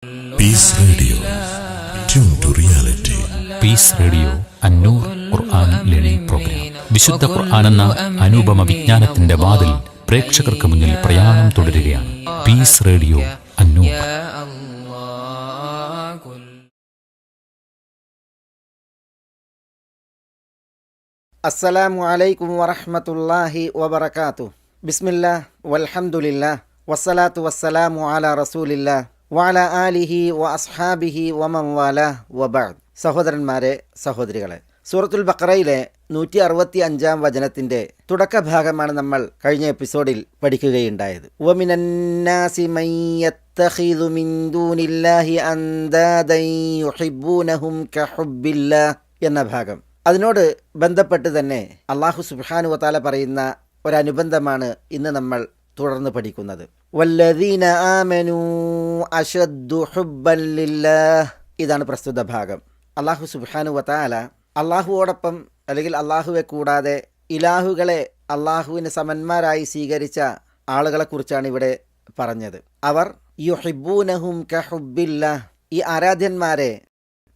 Piece radio, tune to reality. Peace radio Annoor Quran learning program. വിശുദ്ധ Quran എന്ന അനുപമ വിജ്ഞാനത്തിന്റെ വാതിൽ പ്രേക്ഷകർക്ക് മുന്നിൽ പ്രയാണം തുടരുകയാണ്. പീസ് റേഡിയോ അന്നൂർ. അസ്സലാമു അലൈക്കും വറഹ്മത്തുള്ളാഹി വബറകാതുഹു. ബിസ്മില്ലാഹ് വൽഹംദുലില്ലാഹ് വസ്സലാത്തു വസ്സലാമു അലാ റസൂലില്ലാഹ് വഅലാ ആലിഹി വ അസ്ഹാബിഹി വമൻ വാലാഹ് വബഅദ്. സഹോദരന്മാരെ, സഹോദരികളെ, സൂറത്തുൽ ബഖറയിലെ 165-ാം വചനത്തിന്റെ തുടക്കഭാഗമാണ് നമ്മൾ കഴിഞ്ഞ എപ്പിസോഡിൽ പഠിക്കുകയുണ്ടായത്. വമിനന്നാസി മൻ യത്തഖിദു മിൻ ദൂനില്ലാഹി അൻദാദൻ യുഹിബ്ബൂനഹും കഹുബ്ബില്ലാഹ് എന്ന ഭാഗം. അതിനോട് ബന്ധപ്പെട്ട് തന്നെ അല്ലാഹു സുബ്ഹാനഹു വതആല പറയുന്ന ഒരനുബന്ധമാണ് ഇന്ന് നമ്മൾ തുടർന്ന് പഠിക്കുന്നത്. വല്ലദീന ആമനൂ അശദ്ദു ഹുബ്ബൻ ലില്ലാഹ്. ഇതാണ് പ്രസ്തുത ഭാഗം. അല്ലാഹു സുബ്ഹാനഹു വതആല അള്ളാഹുവോടൊപ്പം അല്ലെങ്കിൽ അള്ളാഹുവെ കൂടാതെ ഇലാഹുകളെ അള്ളാഹുവിന് സമന്മാരായി സ്വീകരിച്ച ആളുകളെക്കുറിച്ചാണ് ഇവിടെ പറഞ്ഞത്. അവർ യുഹിബ്ബൂനഹും കഹുബ്ബില്ലാഹ്, ഈ ആരാധ്യന്മാരെ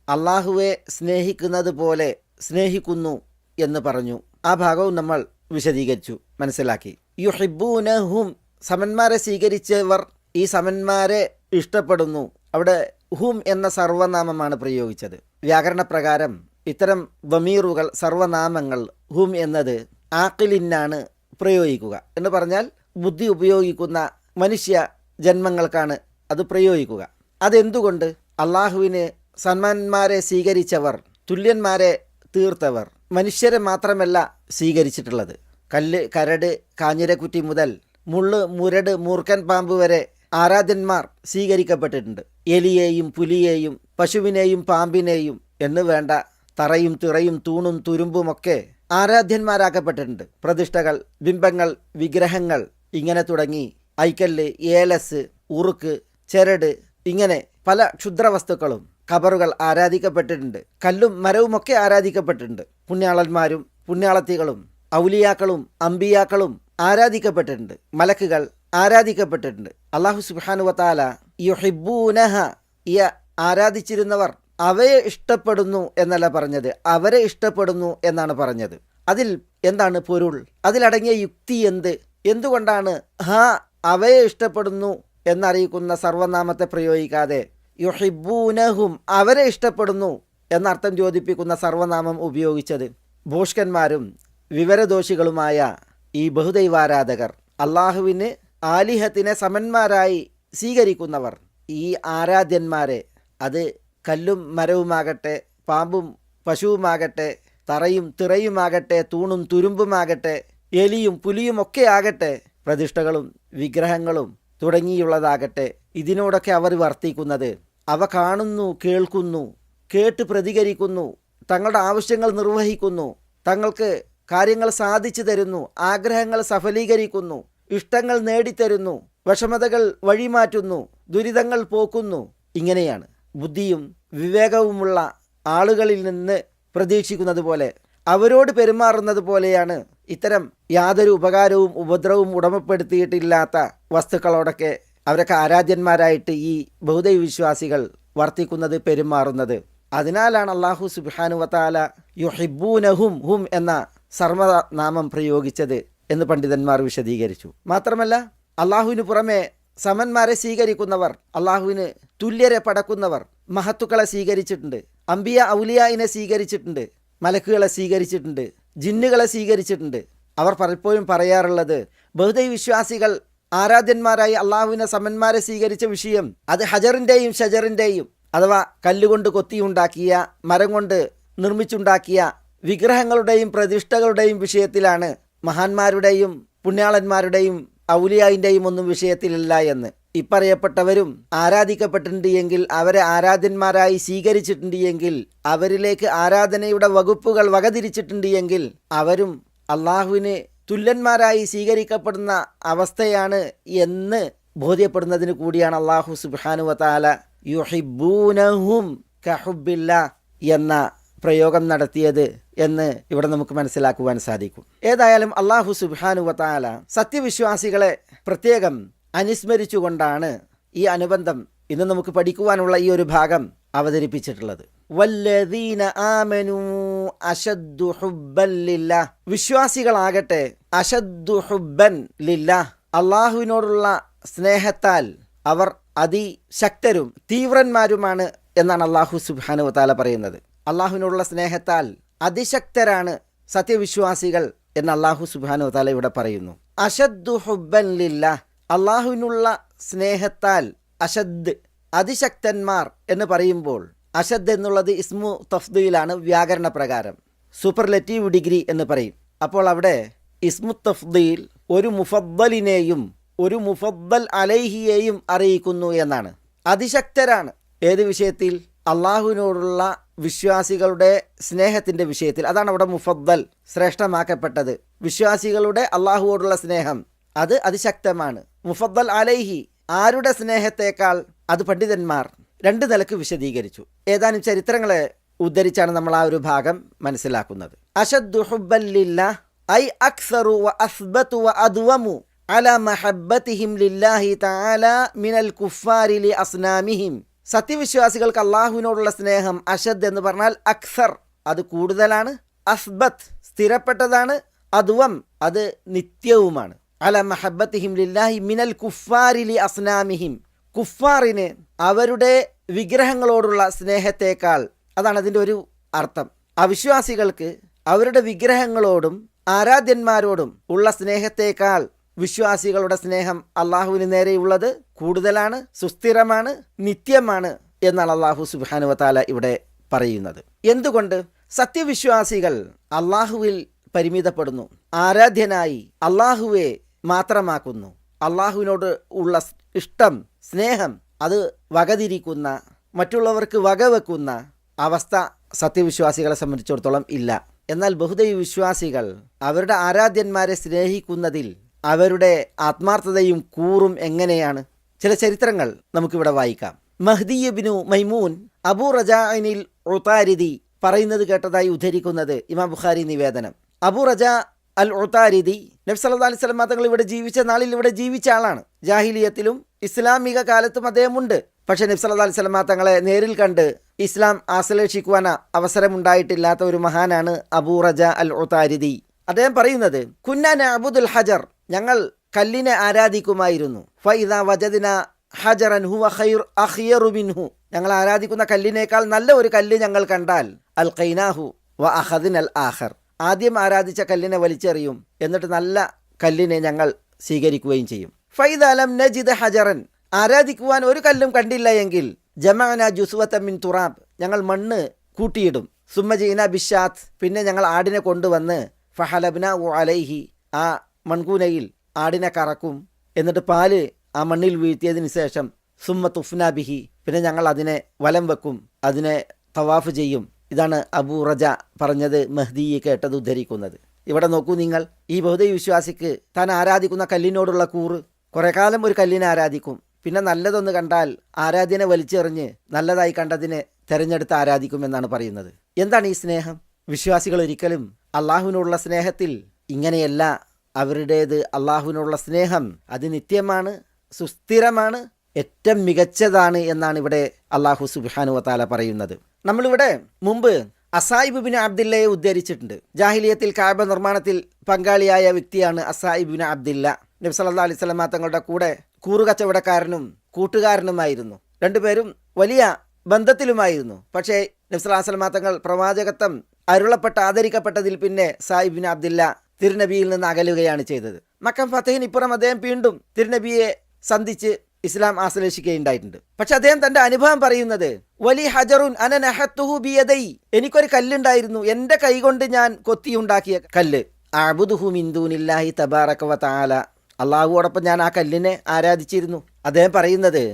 അള്ളാഹുവെ സ്നേഹിക്കുന്നത് പോലെ സ്നേഹിക്കുന്നു എന്ന് പറഞ്ഞു. ആ ഭാഗവും നമ്മൾ വിശദീകരിച്ചു, മനസ്സിലാക്കി. യുഹിബ്ബൂനഹും, സമന്മാരെ സ്വീകരിച്ചവർ ഈ സമന്മാരെ ഇഷ്ടപ്പെടുന്നു. അവിടെ ഹും എന്ന സർവനാമമാണ് പ്രയോഗിച്ചത്. വ്യാകരണപ്രകാരം ഇത്തരം ദമീറുകൾ, സർവനാമങ്ങൾ ഹും എന്നത് ആഖിലിനാണ് പ്രയോഗിക്കുക. എന്ന് പറഞ്ഞാൽ ബുദ്ധി ഉപയോഗിക്കുന്ന മനുഷ്യ ജന്മങ്ങൾക്കാണ് അത് പ്രയോഗിക്കുക. അതെന്തുകൊണ്ട്? അള്ളാഹുവിന് സന്മാന്മാരെ സ്വീകരിച്ചവർ, തുല്യന്മാരെ തീർത്തവർ മനുഷ്യരെ മാത്രമല്ല സ്വീകരിച്ചിട്ടുള്ളത്. കല്ല്, കരട്, കാഞ്ഞിരക്കുറ്റി മുതൽ മുള്ള്, മുരട്, മൂർഖൻ പാമ്പ് വരെ ആരാധ്യന്മാർ സ്വീകരിക്കപ്പെട്ടിട്ടുണ്ട്. എലിയെയും പുലിയെയും പശുവിനെയും പാമ്പിനെയും എന്ന് വേണ്ട തറയും തിറയും തൂണും തുരുമ്പുമൊക്കെ ആരാധ്യന്മാരാക്കപ്പെട്ടിട്ടുണ്ട്. പ്രതിഷ്ഠകൾ, ബിംബങ്ങൾ, വിഗ്രഹങ്ങൾ, ഇങ്ങനെ തുടങ്ങി ഐക്കല്ല്, ഏലസ്, ഉറുക്ക്, ചെരട്, ഇങ്ങനെ പല ക്ഷുദ്രവസ്തുക്കളും, ഖബറുകൾ ആരാധിക്കപ്പെട്ടിട്ടുണ്ട്. കല്ലും മരവുമൊക്കെ ആരാധിക്കപ്പെട്ടിട്ടുണ്ട്. പുണ്യാളന്മാരും പുണ്യാളത്തികളും ഔലിയാക്കളും അമ്പിയാക്കളും ആരാധിക്കപ്പെട്ടിട്ടുണ്ട്. മലക്കുകൾ ആരാധിക്കപ്പെട്ടിട്ടുണ്ട്. അല്ലാഹു സുബ്ഹാനഹു വതആല യുഹിബ്ബൂനഹ, ഈ ആരാധിച്ചിരുന്നവർ അവയെ ഇഷ്ടപ്പെടുന്നു എന്നല്ല പറഞ്ഞത്, അവരെ ഇഷ്ടപ്പെടുന്നു എന്നാണ് പറഞ്ഞത്. അതിൽ എന്താണ് പൊരുൾ? അതിലടങ്ങിയ യുക്തി എന്തുകൊണ്ടാണ് അവയെ ഇഷ്ടപ്പെടുന്നു എന്നറിയിക്കുന്ന സർവനാമത്തെ പ്രയോഗിക്കാതെ യുഹിബ്ബൂനഹും, അവരെ ഇഷ്ടപ്പെടുന്നു എന്നർത്ഥം യോജിപ്പിക്കുന്ന സർവനാമം ഉപയോഗിച്ചത്? ഭോഷ്കന്മാരും വിവരദോഷികളുമായ ഈ ബഹുദൈവാരാധകർ, അള്ളാഹുവിന് ആലിഹത്തിനെ സമന്മാരായി സ്വീകരിക്കുന്നവർ, ഈ ആരാധ്യന്മാരെ, അത് കല്ലും മരവുമാകട്ടെ, പാമ്പും പശുവുമാകട്ടെ, തറയും തിറയുമാകട്ടെ, തൂണും തുരുമ്പുമാകട്ടെ, എലിയും പുലിയുമൊക്കെ ആകട്ടെ, പ്രതിഷ്ഠകളും വിഗ്രഹങ്ങളും തുടങ്ങിയുള്ളതാകട്ടെ, ഇതിനോടൊക്കെ അവർ വർത്തിക്കുന്നത്, അവ കാണുന്നു, കേൾക്കുന്നു, കേട്ട് പ്രതികരിക്കുന്നു, തങ്ങളുടെ ആവശ്യങ്ങൾ നിർവഹിക്കുന്നു, തങ്ങൾക്ക് കാര്യങ്ങൾ സാധിച്ചു തരുന്നു, ആഗ്രഹങ്ങൾ സഫലീകരിക്കുന്നു, ഇഷ്ടങ്ങൾ നേടിത്തരുന്നു, വിഷമതകൾ വഴിമാറ്റുന്നു, ദുരിതങ്ങൾ പോക്കുന്നു. ഇങ്ങനെയാണ് ബുദ്ധിയും വിവേകവുമുള്ള ആളുകളിൽ നിന്ന് പ്രതീക്ഷിക്കുന്നത് പോലെ, അവരോട് പെരുമാറുന്നത് പോലെയാണ് ഇത്തരം യാതൊരു ഉപകാരവും ഉപദ്രവവും ഉടമപ്പെടുത്തിയിട്ടില്ലാത്ത വസ്തുക്കളോടൊക്കെ അവരൊക്കെ ആരാധ്യന്മാരായിട്ട് ഈ ബഹുദൈവ വിശ്വാസികൾ വർത്തിക്കുന്നത്, പെരുമാറുന്നത്. അതിനാലാണ് അല്ലാഹു സുബ്ഹാനഹു വതആല യുഹിബ്ബൂനഹും, ഹും എന്ന സർവനാമം പ്രയോഗിച്ചത് എന്ന് പണ്ഡിതന്മാർ വിശദീകരിച്ചു. മാത്രമല്ല, അള്ളാഹുവിന് പുറമെ സമന്മാരെ സ്വീകരിക്കുന്നവർ, അള്ളാഹുവിന് തുല്യരെ പടക്കുന്നവർ, മഹത്തുക്കളെ സ്വീകരിച്ചിട്ടുണ്ട്, അംബിയ ഔലിയായിനെ സ്വീകരിച്ചിട്ടുണ്ട്, മലക്കുകളെ സ്വീകരിച്ചിട്ടുണ്ട്, ജിന്നുകളെ സ്വീകരിച്ചിട്ടുണ്ട്. അവർ പലപ്പോഴും പറയാറുള്ളത്, ബഹുദൈവ വിശ്വാസികൾ ആരാധ്യന്മാരായി അള്ളാഹുവിനെ സമന്മാരെ സ്വീകരിച്ച വിഷയം അത് ഹജറിൻ്റെയും ഷജറിൻ്റെയും, അഥവാ കല്ലുകൊണ്ട് കൊത്തിയുണ്ടാക്കിയ, മരം കൊണ്ട് നിർമ്മിച്ചുണ്ടാക്കിയ വിഗ്രഹങ്ങളുടെയും പ്രതിഷ്ഠകളുടെയും വിഷയത്തിലാണ്, മഹാന്മാരുടെയും പുണ്യാളന്മാരുടെയും ഔലിയായിൻ്റെയും ഒന്നും വിഷയത്തിലില്ല എന്ന്. ഇപ്പറയപ്പെട്ടവരും ആരാധിക്കപ്പെട്ടിട്ടുണ്ട് എങ്കിൽ, അവരെ ആരാധ്യന്മാരായി സ്വീകരിച്ചിട്ടുണ്ട് എങ്കിൽ, അവരിലേക്ക് ആരാധനയുടെ വകുപ്പുകൾ വകതിരിച്ചിട്ടുണ്ട് എങ്കിൽ, അവരും അള്ളാഹുവിന് തുല്യന്മാരായി സ്വീകരിക്കപ്പെടുന്ന അവസ്ഥയാണ് എന്ന് ബോധ്യപ്പെടുന്നതിന് കൂടിയാണ് അല്ലാഹു സുബ്ഹാനഹു വതആല യുഹിബ്ബൂനഹും കഹുബ്ബില്ലാഹ് എന്ന പ്രയോഗം നടത്തിയത് എന്ന് ഇവിടെ നമുക്ക് മനസ്സിലാക്കുവാൻ സാധിക്കും. ഏതായാലും അല്ലാഹു സുബ്ഹാനഹു വതആല സത്യവിശ്വാസികളെ പ്രത്യേകം അനുസ്മരിച്ചുകൊണ്ടാണ് ഈ അനുബന്ധം ഇന്ന് നമുക്ക് പഠിക്കുവാനുള്ള ഈ ഒരു ഭാഗം അവതരിപ്പിച്ചിട്ടുള്ളത്. വല്ലദീന ആമനൂ അശദ്ദു ഹുബ്ബൻ ലില്ലാഹ്, വിശ്വാസികളാകട്ടെ അശദ്ദു ഹുബ്ബൻ ലില്ലാഹ്, അള്ളാഹുവിനോടുള്ള സ്നേഹത്താൽ അവർ അതിശക്തരും തീവ്രന്മാരുമാണ് എന്നാണ് അള്ളാഹു സുബ്ഹാനഹു വതആല പറയുന്നത്. അള്ളാഹുവിനോടുള്ള സ്നേഹത്താൽ അതിശക്തരാണ് സത്യവിശ്വാസികൾ എന്ന് അള്ളാഹു സുബ്ഹാനഹു വതആല ഇവിടെ പറയുന്നു. അശദ്ദു ഹുബ്ബൻ ലില്ലാഹ്, അള്ളാഹുവിനുള്ള സ്നേഹത്താൽ അശദ് അതിശക്തന്മാർ എന്ന് പറയുമ്പോൾ അശദ് എന്നുള്ളത് ഇസ്മു തഫ്ദീലാണ്, വ്യാകരണ പ്രകാരം സൂപ്പർലെറ്റീവ് ഡിഗ്രി എന്ന് പറയും. അപ്പോൾ അവിടെ ഇസ്മു തഫ്ദീൽ ഒരു മുഫദ്ദലിനെയും ഒരു മുഫദ്ദൽ അലൈഹിയെയും അറിയിക്കുന്നു എന്നാണ്. അതിശക്തരാണ് ഏത് വിഷയത്തിൽ? അള്ളാഹുവിനോടുള്ള വിശ്വാസികളുടെ സ്നേഹത്തിൻ്റെ വിഷയത്തിൽ. അതാണ് അവിടെ മുഫദ്ദൽ ശ്രേഷ്ഠമാക്കപ്പെട്ടത്. വിശ്വാസികളുടെ അള്ളാഹുവോടുള്ള സ്നേഹം അത് അതിശക്തമാണ്. മുഫദ്ദൽ അലൈഹി ആരുടെ സ്നേഹത്തേക്കാൾ? അത് പണ്ഡിതന്മാർ രണ്ട് നിലക്ക് വിശദീകരിച്ചു. ഏതാനും ചരിത്രങ്ങളെ ഉദ്ധരിച്ചാണ് നമ്മൾ ആ ഒരു ഭാഗം മനസ്സിലാക്കുന്നത്. അശദ്ദു ഹുബ്ബൻ ലില്ലാഹ് ഐ അക്സറു വ അസ്ബതു വ അദ്വമു അലാ മഹബ്ബതിഹിം ലില്ലാഹി തആല മിനൽ കുഫാരി ലി അസ്നാമിഹിം. സത്യവിശ്വാസികൾക്ക് അള്ളാഹുവിനോടുള്ള സ്നേഹം അശദ് എന്ന് പറഞ്ഞാൽ അക്സർ, അത് കൂടുതലാണ്, അസ്ബത്ത് സ്ഥിരപ്പെട്ടതാണ്, അദ്വം അത് നിത്യവുമാണ്. അല മഹബ്ബതിഹിം ലില്ലാഹി മിനൽ കുഫാരി ലി അസ്നാമിഹിം, കുഫാറിന് അവരുടെ വിഗ്രഹങ്ങളോടുള്ള സ്നേഹത്തേക്കാൾ, അതാണ് അതിൻ്റെ ഒരു അർത്ഥം. അവിശ്വാസികൾക്ക് അവരുടെ വിഗ്രഹങ്ങളോടും ആരാധ്യന്മാരോടും ഉള്ള സ്നേഹത്തേക്കാൾ വിശ്വാസികളുടെ സ്നേഹം അള്ളാഹുവിന് നേരെയുള്ളത് കൂടുതലാണ്, സുസ്ഥിരമാണ്, നിത്യമാണ് എന്നാണ് അള്ളാഹു സുബ്ഹാനഹു വതആല ഇവിടെ പറയുന്നത്. എന്തുകൊണ്ട്? സത്യവിശ്വാസികൾ അള്ളാഹുവിൽ പരിമിതപ്പെടുന്നു, ആരാധ്യനായി അള്ളാഹുവെ മാത്രമാക്കുന്നു. അള്ളാഹുവിനോട് ഉള്ള ഇഷ്ടം, സ്നേഹം അത് വകതിരിക്കുന്ന, മറ്റുള്ളവർക്ക് വകവെക്കുന്ന അവസ്ഥ സത്യവിശ്വാസികളെ സംബന്ധിച്ചിടത്തോളം ഇല്ല. എന്നാൽ ബഹുദൈവ വിശ്വാസികൾ അവരുടെ ആരാധ്യന്മാരെ സ്നേഹിക്കുന്നതിൽ അവരുടെ ആത്മാർത്ഥതയും കൂറും എങ്ങനെയാണ്? ചില ചരിത്രങ്ങൾ നമുക്കിവിടെ വായിക്കാം. മഹ്ദി ഇബ്നു മൈമൂൻ അബൂ റജാഇനിൽ ഉതാരിദി പറയുന്നത് കേട്ടതായി ഉദ്ധരിക്കുന്നത് ഇമാം ബുഖാരി നിവേദനം. അബൂ റജാ അൽ ഉതാരിദി നബി സല്ലല്ലാഹു അലൈഹി വസല്ലം തങ്ങൾ ഇവിടെ ജീവിച്ച നാളിൽ ഇവിടെ ജീവിച്ച ആളാണ്. ജാഹിലിയത്തിലും ഇസ്ലാമിക കാലത്തും അദ്ദേഹമുണ്ട്. പക്ഷേ നബി സല്ലല്ലാഹു അലൈഹി വസല്ലം തങ്ങളെ നേരിൽ കണ്ട് ഇസ്ലാം ആശ്ലേഷിക്കുവാൻ അവസരമുണ്ടായിട്ടില്ലാത്ത ഒരു മഹാനാണ് അബൂ റജാ അൽ ഉതാരിദി. അദ്ദേഹം പറയുന്നത്, കുന്നാ നഅബുദുൽ ഹജർ, ഞങ്ങൾ കല്ലിനെ ആരാധിക്കുമായിരുന്നു. ഫഇദാ വജദ്നാ ഹജറൻ ഹുവ അഖ്യറു മിൻഹു, ഞങ്ങൾ ആരാധിക്കുന്ന കല്ലിനേക്കാൾ നല്ല ഒരു കല്ല് ഞങ്ങൾ കണ്ടാൽ അൽഖൈനാഹു വ അഖദ്നൽ ആഖർ, ആദ്യം ആരാധിച്ച കല്ലിനെ വലിച്ചെറിയും, എന്നിട്ട് നല്ല കല്ലിനെ ഞങ്ങൾ സ്വീകരിക്കുകയും ചെയ്യും. ഫഇദാ ലം നജിദ് ഹജറൻ, ആരാധിക്കുവാൻ ഒരു കല്ലും കണ്ടില്ല എങ്കിൽ ജമഅനാ ജുസ്വത മിൻ തുറാബ്, ഞങ്ങൾ മണ്ണ് കൂട്ടിയിടും. സുമ്മ ജീനാ ബിഷാത്ത്, പിന്നെ ഞങ്ങൾ ആടിനെ കൊണ്ടുവന്ന് ഫഹലബ്നാ അലൈഹി, ആ മൺകൂനയിൽ ആടിനെ കറക്കും, എന്നിട്ട് പാല് ആ മണ്ണിൽ വീഴ്ത്തിയതിന് ശേഷം സുമ്മ തുഫ്നാ ബിഹി, പിന്നെ ഞങ്ങൾ അതിനെ വലം വെക്കും, അതിനെ തവാഫ് ചെയ്യും. ഇതാണ് അബൂ റജ പറഞ്ഞത്, മഹ്ദിയെ കേട്ടത് ഉദ്ധരിക്കുന്നത്. ഇവിടെ നോക്കൂ നിങ്ങൾ, ഈ ബഹുദൈവ വിശ്വാസിക്ക് താൻ ആരാധിക്കുന്ന കല്ലിനോടുള്ള കൂറ്. കുറേ കാലം ഒരു കല്ലിനെ ആരാധിക്കും, പിന്നെ നല്ലതൊന്ന് കണ്ടാൽ ആരാധ്യനെ വലിച്ചെറിഞ്ഞ് നല്ലതായി കണ്ടതിനെ തിരഞ്ഞെടുത്ത് ആരാധിക്കുമെന്നാണ് പറയുന്നത്. എന്താണ് ഈ സ്നേഹം? വിശ്വാസികൾ ഒരിക്കലും അള്ളാഹുവിനോടുള്ള സ്നേഹത്തിൽ ഇങ്ങനെയല്ല. അവരുടേത് അള്ളാഹുവിനോടുള്ള സ്നേഹം അത് നിത്യമാണ്, സുസ്ഥിരമാണ്, ഏറ്റവും മികച്ചതാണ് എന്നാണ് ഇവിടെ അള്ളാഹു സുബ്ഹാനഹു വതആല പറയുന്നത്. നമ്മളിവിടെ മുമ്പ് അസായിബ് ബിൻ അബ്ദില്ലയെ ഉദ്ധരിച്ചിട്ടുണ്ട്. ജാഹിലിയത്തിൽ കഅബ നിർമ്മാണത്തിൽ പങ്കാളിയായ വ്യക്തിയാണ് അസായിബ് ബിൻ അബ്ദില്ല. നബി സല്ലല്ലാഹു അലൈഹി വസല്ലം തങ്ങളുടെ കൂടെ കൂറുകച്ചവടക്കാരനും കൂട്ടുകാരനുമായിരുന്നു. രണ്ടുപേരും വലിയ ബന്ധത്തിലുമായിരുന്നു. പക്ഷേ നബി സല്ലല്ലാഹു അലൈഹി വസല്ലം തങ്ങൾ പ്രവാചകത്വം അരുളപ്പെട്ട ആദരിക്കപ്പെട്ടതിൽ പിന്നെ സായിബ് ബിൻ അബ്ദില്ല തിരുനബിയിൽ നിന്ന് അകലുകയാണ് ചെയ്തത്. മക്കം ഫതഹിന് ഇപ്പുറം അദ്ദേഹം വീണ്ടും തിരുനബിയെ സന്ധിച്ച് ഇസ്ലാം ആശ്ലേഷിക്കുകയുണ്ടായിട്ടുണ്ട്. പക്ഷെ അദ്ദേഹം തന്റെ അനുഭവം പറയുന്നത്, വലി ഹജറുൻ അന നഹത്തുഹു ബിയദൈ, എനിക്കൊരു കല്ലുണ്ടായിരുന്നു, എൻ്റെ കൈകൊണ്ട് ഞാൻ കൊത്തിയുണ്ടാക്കിയ കല്ല്. അഅ്ബുദുഹു മിൻ ദൂനില്ലാഹി തബാറക വ തആല, അള്ളാഹുവോടൊപ്പം ഞാൻ ആ കല്ലിനെ ആരാധിച്ചിരുന്നു. അദ്ദേഹം പറയുന്നത്,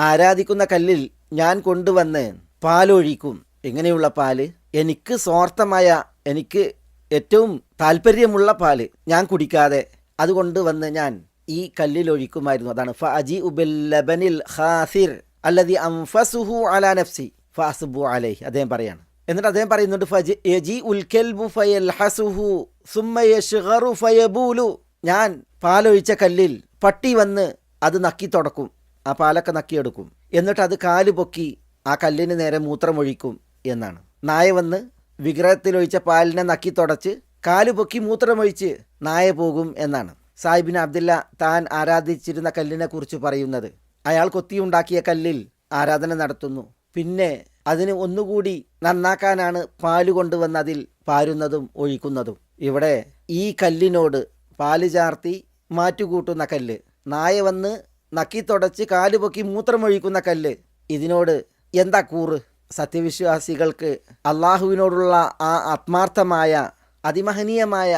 ആരാധിക്കുന്ന കല്ലിൽ ഞാൻ കൊണ്ടുവന്ന് പാലൊഴിക്കും. എങ്ങനെയുള്ള പാല്? എനിക്ക് സ്വാർത്ഥമായ, എനിക്ക് ഏറ്റവും താല്പര്യമുള്ള പാല് ഞാൻ കുടിക്കാതെ അതുകൊണ്ട് വന്ന് ഞാൻ ഈ കല്ലിൽ ഒഴിക്കുമായിരുന്നു. അതാണ് ഫഅജിഉ ബിൽ ലബനിൽ ഖാസിർ അല്ലദി അൻഫസുഹു അലാ നഫ്സി ഫഅസ്ബു അലൈഹി. അദ്ദേഹം പറയാണ്. എന്നിട്ട് അദ്ദേഹം പറയുന്നുണ്ട്, ഫയജിഉൽ കൽബു ഫയൽഹസുഹു സുമ്മ യശ്ഗറു ഫയബൂലു, ഞാൻ പാലൊഴിച്ച കല്ലിൽ പട്ടി വന്ന് അത് നക്കി തുടക്കും, ആ പാലൊക്കെ നക്കിയെടുക്കും. എന്നിട്ട് അത് കാല് പൊക്കി ആ കല്ലിന് നേരെ മൂത്രമൊഴിക്കും എന്നാണ്. നായ വന്ന് വിഗ്രഹത്തിലൊഴിച്ച പാലിനെ നക്കി തുടച്ച് കാല് പൊക്കി മൂത്രമൊഴിച്ച് നായ പോകും എന്നാണ് സാഹിബിൻ അബ്ദുല്ല താൻ ആരാധിച്ചിരുന്ന കല്ലിനെ കുറിച്ച് പറയുന്നത്. അയാൾ കൊത്തിയുണ്ടാക്കിയ കല്ലിൽ ആരാധന നടത്തുന്നു. പിന്നെ അതിന് ഒന്നുകൂടി നന്നാക്കാനാണ് പാല് കൊണ്ടുവന്ന് അതിൽ പാരുന്നതും ഒഴിക്കുന്നതും. ഇവിടെ ഈ കല്ലിനോട് പാല് ചാർത്തി മാറ്റുകൂട്ടുന്ന കല്ല്, നായ വന്ന് നക്കി തുടച്ച് കാല് പൊക്കി മൂത്രമൊഴിക്കുന്ന കല്ല്, ഇതിനോട് എന്താ കൂറ്? സത്യവിശ്വാസികൾക്ക് അള്ളാഹുവിനോടുള്ള ആ ആത്മാർത്ഥമായ അതിമഹനീയമായ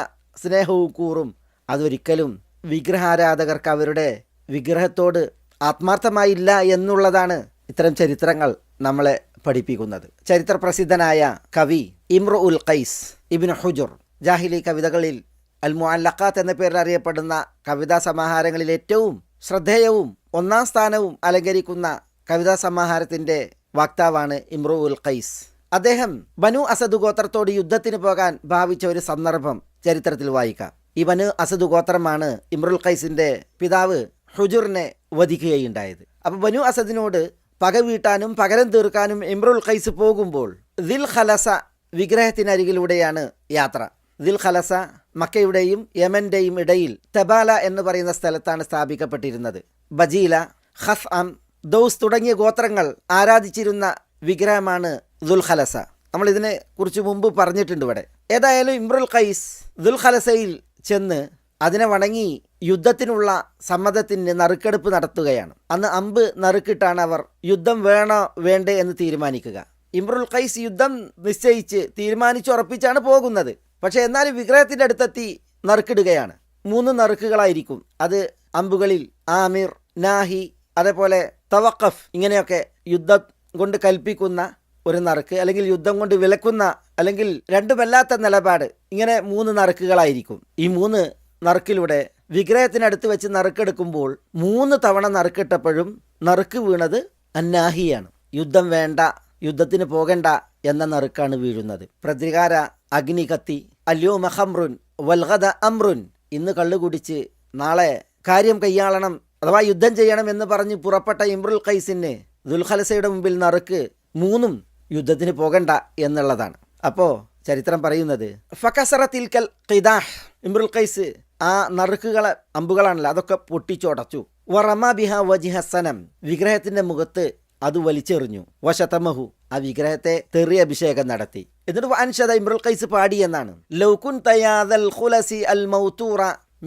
സ്നേഹവും കൂറും അതൊരിക്കലും വിഗ്രഹാരാധകർക്ക് അവരുടെ വിഗ്രഹത്തോട് ആത്മാർത്ഥമായില്ല എന്നുള്ളതാണ് ഇത്തരം ചരിത്രങ്ങൾ നമ്മളെ പഠിപ്പിക്കുന്നത്. ചരിത്രപ്രസിദ്ധനായ കവി ഇമ്രു ഉൽ ഖൈസ് ഇബ്നു ഹുജുർ ജാഹിലി കവിതകളിൽ അൽ മുഅല്ലഖാത്ത് എന്ന പേരിൽ അറിയപ്പെടുന്ന കവിതാ സമാഹാരങ്ങളിൽ ഏറ്റവും ശ്രദ്ധേയവും ഒന്നാം സ്ഥാനവും അലങ്കരിക്കുന്ന കവിതാ സമാഹാരത്തിൻ്റെ വക്താവാണ് ഇമ്രു ഉൽ ഖൈസ്. അദ്ദേഹം ബനു അസദ് ഗോത്രത്തോട് യുദ്ധത്തിന് പോകാൻ ഭാവിച്ച ഒരു സന്ദർഭം ചരിത്രത്തിൽ വായിക്കാം. ഈ ബനു അസദ് ഗോത്രമാണ് ഇമ്രുൽ ഖൈസിൻ്റെ പിതാവ് ഹുജുറിനെ വധിക്കുകയുണ്ടായത്. അപ്പോൾ ബനു അസദിനോട് പക വീട്ടാനും പകരം തീർക്കാനും ഇമ്രുൽ ഖൈസ് പോകുമ്പോൾ ദിൽ ഖലസ വിഗ്രഹത്തിനരികിലൂടെയാണ് യാത്ര. ദിൽ ഖലസ മക്കയുടെയും യമൻ്റെയും ഇടയിൽ തബാല എന്ന് പറയുന്ന സ്ഥലത്താണ് സ്ഥാപിക്കപ്പെട്ടിരുന്നത്. ബജീല, ഖസ്അം, ദൗസ് തുടങ്ങിയ ഗോത്രങ്ങൾ ആരാധിച്ചിരുന്ന വിഗ്രഹമാണ് ദുൽ ഖലസ. നമ്മൾ ഇതിനെ കുറിച്ച് മുമ്പ് പറഞ്ഞിട്ടുണ്ട് ഇവിടെ. ഏതായാലും ഇമ്രുൽ ഖൈസ് ദുൽ ഖലസയിൽ ചെന്ന് അതിനെ വണങ്ങി യുദ്ധത്തിനുള്ള സമ്മതത്തിന് നറുക്കെടുപ്പ് നടത്തുകയാണ്. അന്ന് അമ്പ് നറുക്കിട്ടാണ് അവർ യുദ്ധം വേണോ വേണ്ടേ എന്ന് തീരുമാനിക്കുക. ഇമ്രുൽ ഖൈസ് യുദ്ധം നിശ്ചയിച്ച് തീരുമാനിച്ചുറപ്പിച്ചാണ് പോകുന്നത്. പക്ഷേ എന്നാലും വിഗ്രഹത്തിൻ്റെ അടുത്തെത്തി നറുക്കിടുകയാണ്. 3 നറുക്കുകളായിരിക്കും. അത് അമ്പുകളിൽ ആമിർ, നാഹി, അതേപോലെ തവക്കഫ്, ഇങ്ങനെയൊക്കെ യുദ്ധം കൊണ്ട് കൽപ്പിക്കുന്ന ഒരു നറുക്ക്, അല്ലെങ്കിൽ യുദ്ധം കൊണ്ട് വിലക്കുന്ന, അല്ലെങ്കിൽ രണ്ടുമല്ലാത്ത നിലപാട്, ഇങ്ങനെ 3 നറുക്കുകളായിരിക്കും. ഈ 3 നറുക്കിലൂടെ വിഗ്രഹത്തിനടുത്ത് വെച്ച് നറുക്കെടുക്കുമ്പോൾ 3 തവണ നറുക്കിട്ടപ്പോഴും നറുക്ക് വീണത് അന്നാഹിയാണ്. യുദ്ധം വേണ്ട, യുദ്ധത്തിന് പോകണ്ട എന്ന നറുക്കാണ് വീഴുന്നത്. പ്രതികാര അഗ്നി കത്തി. അല്യോമ ഖംറുൻ വൽഗദ അമ്രുൻ, ഇന്ന് കള്ളുകുടിച്ച് നാളെ കാര്യം കൈയാളണം അഥവാ യുദ്ധം ചെയ്യണം എന്ന് പറഞ്ഞ് പുറപ്പെട്ട ഇമ്രുൽ ഖൈസിന് ദുൽഖലസയുടെ മുമ്പിൽ നറുക്ക് 3ഉം യുദ്ധത്തിന് പോകണ്ട എന്നുള്ളതാണ്. അപ്പോൾ ചരിത്രം പറയുന്നത് ഫകസറത്തിൽക്കൽ ഖിദാഹ്, ഇമ്രുൽ ഖൈസ് ആ നറുക്കുകളെ, അമ്പുകളാണല്ലോ, അതൊക്കെ പൊട്ടിച്ചുടച്ചു. വറമാ ബിഹ വജിഹ സനം, വിഗ്രഹത്തിന്റെ മുഖത്ത് അത് വലിച്ചെറിഞ്ഞു. വശതമഹു, ആ വിഗ്രഹത്തെ തെറി അഭിഷേകം നടത്തി. എന്നിട്ട് അൻഷദ, ഇമ്രുൽ ഖൈസ് പാടി എന്നാണ്, ലൗകുൻ തയാദൽ ഖുലസി അൽ മൗതൂറ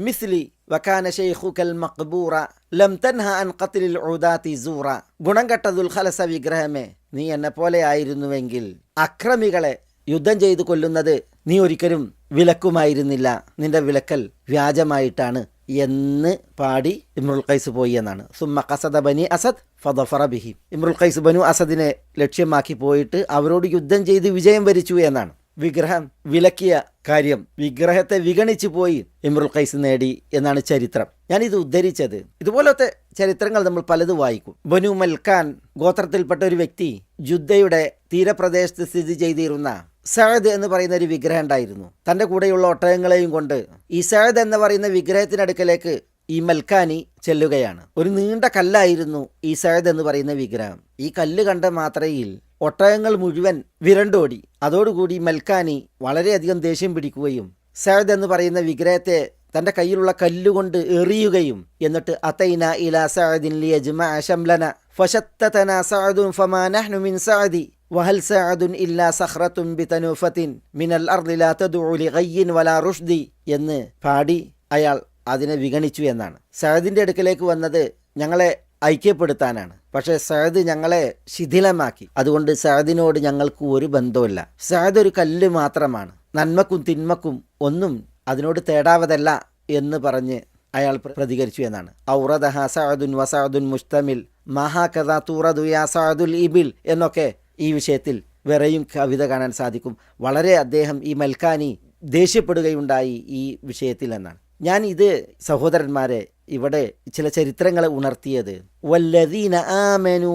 മിസ്ലി വകാന ശൈഖുകൽ മഖ്ബൂറ ലം തൻഹ അൻ ഖത്ലിൽ ഉദാതി സൂറ. ഗുണം കെട്ട ദുൽഖലസ വിഗ്രഹമേ, നീ എന്നെ പോലെ ആയിരുന്നുവെങ്കിൽ അക്രമികളെ യുദ്ധം ചെയ്തു കൊല്ലുന്നത് നീ ഒരിക്കലും വിലക്കുമായിരുന്നില്ല, നിന്റെ വിലക്കൽ വ്യാജമായിട്ടാണ് എന്ന് പാടി ഇമ്രുൽ ഖൈസ് പോയി എന്നാണ്. സുമ്മ ഖസദ ബനി അസദ് ഫദഫറ ബിഹി, ഇമ്രുൽ ഖൈസ് ബനു അസദിനെ ലക്ഷ്യമാക്കി പോയിട്ട് അവരോട് യുദ്ധം ചെയ്ത് വിജയം വരിച്ചു എന്നാണ്. വിഗ്രഹം വിലക്കിയ കാര്യം, വിഗ്രഹത്തെ വിഗണിച്ചു പോയി ഇമ്രുൽ ഖൈസ് നേടി എന്നാണ് ചരിത്രം. ഞാനിത് ഉദ്ധരിച്ചത്, ഇതുപോലത്തെ ചരിത്രങ്ങൾ നമ്മൾ പലത് വായിക്കും. ബനു മൽക്കാൻ ഗോത്രത്തിൽപ്പെട്ട ഒരു വ്യക്തി ജുദ്ദയുടെ തീരപ്രദേശത്ത് സ്ഥിതി ചെയ്തിരുന്ന സഅദ് എന്ന് പറയുന്ന ഒരു വിഗ്രഹം ഉണ്ടായിരുന്നു. തൻ്റെ കൂടെയുള്ള ഒട്ടകങ്ങളെയും കൊണ്ട് ഈ സഅദ് എന്ന് പറയുന്ന വിഗ്രഹത്തിനടുക്കലേക്ക് ഈ മൽക്കാനി ചെല്ലുകയാണ്. ഒരു നീണ്ട കല്ലായിരുന്നു ഈ സഅദ് എന്ന് പറയുന്ന വിഗ്രഹം. ഈ കല്ല് കണ്ട മാത്രയിൽ ഒട്ടകങ്ങൾ മുഴുവൻ വിരണ്ടോടി. അതോടുകൂടി മൽക്കാനി വളരെയധികം ദേഷ്യം പിടിക്കുകയും സഅദ് എന്ന് പറയുന്ന വിഗ്രഹത്തെ തൻ്റെ കയ്യിലുള്ള കല്ലുകൊണ്ട് എറിയുകയും എന്നിട്ട് അതൈന ഇലാ സഅദിൻ ലിയജ്മഅ ശംലന ഫശത്തതന സഅദുൻ ഫമാ നഹ്നു മിൻ സഅദി വഹൽ സഅദുൻ ഇല്ലാ സഖറത്തുൻ ബിതനൂഫത്തിൻ മിനൽ അർളി ലാ തദ്ഉ ലിഗയ്യിൻ വലാ റുഷ്ദി എന്ന് പാടി അയാൾ അതിനെ വിഗണിച്ചു എന്നാണ്. സഅദിൻ്റെ അടുക്കലേക്ക് വന്നത് ഞങ്ങളെ ഐക്യപ്പെടുത്താനാണ്, പക്ഷേ സഅദ് ഞങ്ങളെ ശിഥിലമാക്കി. അതുകൊണ്ട് സഅദിനോട് ഞങ്ങൾക്ക് ഒരു ബന്ധവുമില്ല. സഅദ് ഒരു കല്ല് മാത്രമാണ്, നന്മക്കും തിന്മക്കും ഒന്നും അതിനോട് തേടാവതല്ല എന്ന് പറഞ്ഞ് അയാൾ പ്രതികരിച്ചു എന്നാണ്. ഔറദഹ സഅദുൻ വസഅദുൻ മുസ്തമിൽ മഹാ കഥാ തൂറദു യാ സഅദുൽ ഇബിൽ എന്നൊക്കെ ഈ വിഷയത്തിൽ വേറെയും കവിത കാണാൻ സാധിക്കും. വളരെ അദ്ദേഹം ഈ മൽക്കാനി ദേഷ്യപ്പെടുകയുണ്ടായി ഈ വിഷയത്തിൽ എന്നാണ്. ഞാൻ ഇത് സഹോദരന്മാരെ ഇവിടെ ചില ചരിത്രങ്ങളെ ഉണർത്തിയത്, വല്ലദീന ആമനൂ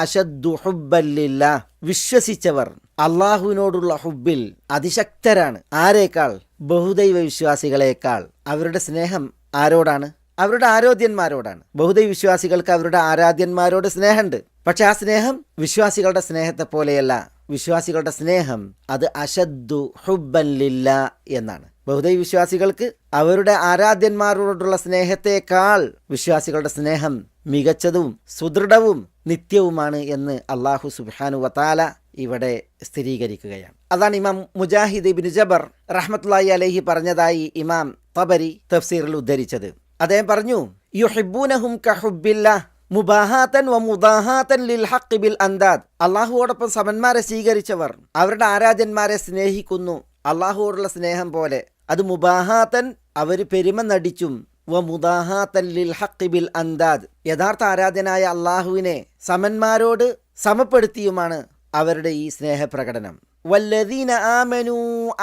അശദ്ദു ഹുബ്ബൻ ലില്ലാഹ്, വിശ്വസിച്ചവർ അള്ളാഹുവിനോടുള്ള ഹുബ്ബിൽ അതിശക്തരാണ്. ആരേക്കാൾ? ബഹുദൈവ വിശ്വാസികളേക്കാൾ. അവരുടെ സ്നേഹം ആരോടാണ്? അവരുടെ ആരാധ്യന്മാരോടാണ്. ബഹുദൈവ വിശ്വാസികൾക്ക് അവരുടെ ആരാധ്യന്മാരോട് സ്നേഹമുണ്ട്. പക്ഷെ ആ സ്നേഹം വിശ്വാസികളുടെ സ്നേഹത്തെ പോലെയല്ല. വിശ്വാസികളുടെ സ്നേഹം അത് അശദ്ദു ഹുബ്ബൻ ലില്ലാ എന്നാണ്. ബഹുദൈവ വിശ്വാസികൾക്ക് അവരുടെ ആരാധ്യന്മാരോടുള്ള സ്നേഹത്തെക്കാൾ വിശ്വാസികളുടെ സ്നേഹം മികച്ചതും സുദൃഢവും നിത്യവുമാണ് എന്ന് അല്ലാഹു സുബ്ഹാനഹു വതആല ഇവിടെ സ്ഥിരീകരിക്കുകയാണ്. അതാണ് ഇമാം മുജാഹിദ് ഇബ്നു ജബർ റഹ്മത്തുള്ളാഹി അലൈഹി പറഞ്ഞതായി ഇമാം തബരി തഫ്സീറിൽ ഉദ്ധരിച്ചത്. അദ്ദേഹം പറഞ്ഞു, യുഹിബ്ബൂനഹും കഹുബ്ബില്ലാഹ് മുബാഹാത്തൻ വ മുദാഹാത്തൻ ലിൽ ഹഖ് ബിൽ അന്ദാദ്. അള്ളാഹുവോടൊപ്പം സമന്മാരെ സ്വീകരിച്ചവർ അവരുടെ ആരാധ്യന്മാരെ സ്നേഹിക്കുന്നു അള്ളാഹുവോടുള്ള സ്നേഹം പോലെ. അത് മുബാഹാത്തൻ, അവർ പെരുമ നടിച്ചും, വ മുദാഹാത്തൻ ലിൽ ഹഖ് ബിൽ അന്ദാദ്, യഥാർത്ഥ ആരാധ്യനായ അള്ളാഹുവിനെ സമന്മാരോട് സമപ്പെടുത്തിയുമാണ് അവരുടെ ഈ സ്നേഹപ്രകടനം. വല്ലദീന ആമനൂ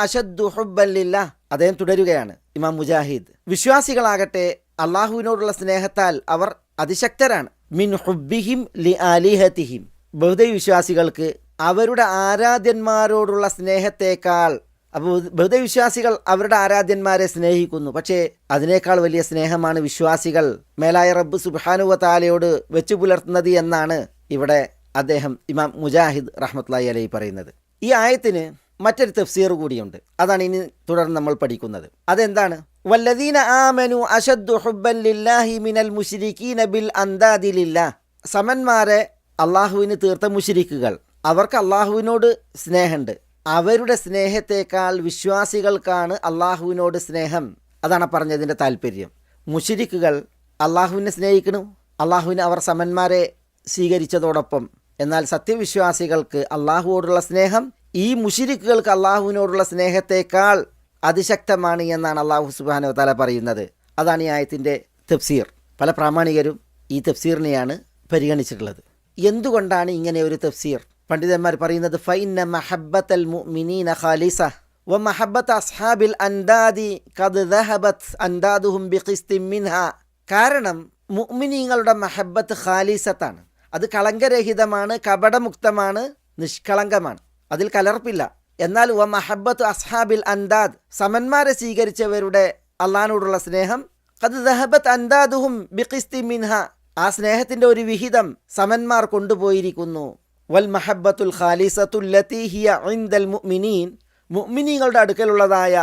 അശദ്ദു ഹുബ്ബൻ ലില്ലാഹ്. അദ്ദേഹം തുടരുകയാണ് ഇമാം മുജാഹിദ്, വിശ്വാസികളാകട്ടെ അള്ളാഹുവിനോടുള്ള സ്നേഹത്താൽ അവർ അതിശക്തരാണ്. മിൻ ഹുബ്ബിഹിം ലി ആലിഹതിഹിം. ബഹുദൈവ വിശ്വാസികൾക്ക് അവരുടെ ആരാധ്യന്മാരോടുള്ള സ്നേഹത്തേക്കാൾ, അപ്പോൾ ബഹുദൈവ വിശ്വാസികൾ അവരുടെ ആരാധ്യന്മാരെ സ്നേഹിക്കുന്നു. പക്ഷേ അതിനേക്കാൾ വലിയ സ്നേഹമാണ് വിശ്വാസികൾ മേലായ റബ്ബ് സുബ്ഹാനഹു വതആലയോട് വെച്ചു പുലർത്തുന്നത് എന്നാണ് ഇവിടെ അദ്ദേഹം ഇമാം മുജാഹിദ് റഹ്മത്തുള്ളാഹി അലൈഹി പറയുന്നത്. ഈ ആയത്തിന് മറ്റൊരു തഫ്സീർ കൂടിയുണ്ട്. അതാണ് ഇനി തുടർന്ന് നമ്മൾ പഠിക്കുന്നത്. അതെന്താണ്? വല്ലദീന ആമനു അശദ്ദു ഹുബ്ബൻ ലില്ലാഹി മിനൽ മുശ്രിക്കീന ബിൽ അന്ദാദി ലില്ലാഹ്. സമന്മാരെ അള്ളാഹുവിന് തീർത്ത മുശ്രിക്കുകൾ, അവർക്ക് അള്ളാഹുവിനോട് സ്നേഹമുണ്ട്. അവരുടെ സ്നേഹത്തേക്കാൾ വിശ്വാസികൾക്കാണ് അള്ളാഹുവിനോട് സ്നേഹം. അതാണ് പറഞ്ഞതിൻ്റെ താല്പര്യം. മുശ്രിക്കുകൾ അള്ളാഹുവിനെ സ്നേഹിക്കണം, അള്ളാഹുവിന് അവർ സമന്മാരെ സ്വീകരിച്ചതോടൊപ്പം. എന്നാൽ സത്യവിശ്വാസികൾക്ക് അള്ളാഹുവോടുള്ള സ്നേഹം ഈ മുശ്രിക്കുകൾക്ക് അള്ളാഹുവിനോടുള്ള സ്നേഹത്തേക്കാൾ അതിശക്തമാണ് എന്നാണ് അള്ളാഹു സുബ്ഹാനഹു വതആല പറയുന്നത്. അതാണ് ഈ ആയത്തിൻ്റെ തഫ്സീർ. പല പ്രാമാണികരും ഈ തഫ്സീറിനെയാണ് പരിഗണിച്ചിട്ടുള്ളത്. എന്തുകൊണ്ടാണ് ഇങ്ങനെ ഒരു തഫ്സീർ? പണ്ഡിതന്മാർ പറയുന്നത്, ഫഇന്ന മഹബ്ബത്തൽ മുഅ്മിനീന ഖാലിസ വ മഹബ്ബത്ത അസ്ഹാബിൽ അൻദാദി ഖദ് ദഹബത് അൻദാദുഹും ബിഖിസ്തിൻ മിൻഹാ. കാരണം മുഅ്മിനീങ്ങളുടെ മഹബ്ബത്ത് ഖാലിസത്താണ്, അത് കളങ്കരഹിതമാണ്, കപടമുക്തമാണ്, നിഷ്കളങ്കമാണ്, അതിൽ കലർപ്പില്ല. എന്നാൽ വ മഹബ്ബത്ത് അസ്ഹാബിൽ അൻദാദ്, സമന്മാരെ സ്വീകരിച്ചവരുടെ അള്ളാഹിനോടുള്ള സ്നേഹം, ഖദ് ദഹബത് അൻദാദുഹും ബിഖിസ്തിൻ മിൻഹാ, ആ സ്നേഹത്തിൻ്റെ ഒരു വിഹിതം സമന്മാർ കൊണ്ടുപോയിരിക്കുന്നു. വൽ മഹബ്ബത്തുൽ ഖാലിസത്തുല്ലതി ഹിയ ഇൻദൽ മുഅ്മിനീൻ, മുഅ്മിനീങ്ങളുടെ അടുക്കലുള്ളതായ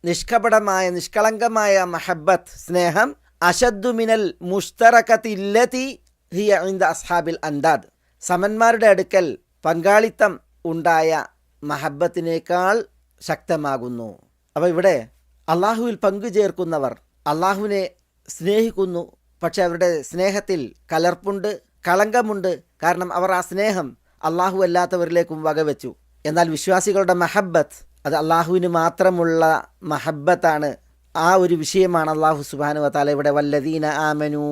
നിഷ്കപടമായ നിഷ്കളങ്കമായ മഹബ്ബത്ത് സ്നേഹം, അശദ്ദു മിനൽ മുഷ്തറകത്തില്ലതി ഹിയ ഇൻദ അസ്ഹാബിൽ അൻദാദ്, സമന്മാരുടെ അടുക്കൽ പങ്കാളിത്തം ഉണ്ടായ മഹബ്ബത്തിനേക്കാൾ ശക്തമാകുന്നു. അപ്പോൾ ഇവിടെ അള്ളാഹുവിൽ പങ്കുചേർക്കുന്നവർ അള്ളാഹുവിനെ സ്നേഹിക്കുന്നു, പക്ഷെ അവരുടെ സ്നേഹത്തിൽ കലർപ്പുണ്ട്, കളങ്കമുണ്ട്. കാരണം അവർ ആ സ്നേഹം അള്ളാഹു അല്ലാത്തവരിലേക്കും വകവെച്ചു. എന്നാൽ വിശ്വാസികളുടെ മഹബ്ബത്ത് അത് അള്ളാഹുവിന് മാത്രമുള്ള മഹബ്ബത്താണ്. ആ ഒരു വിഷയമാണ് അള്ളാഹു സുബ്ഹാനഹു വതആല ഇവിടെ വല്ലദീന ആമനൂ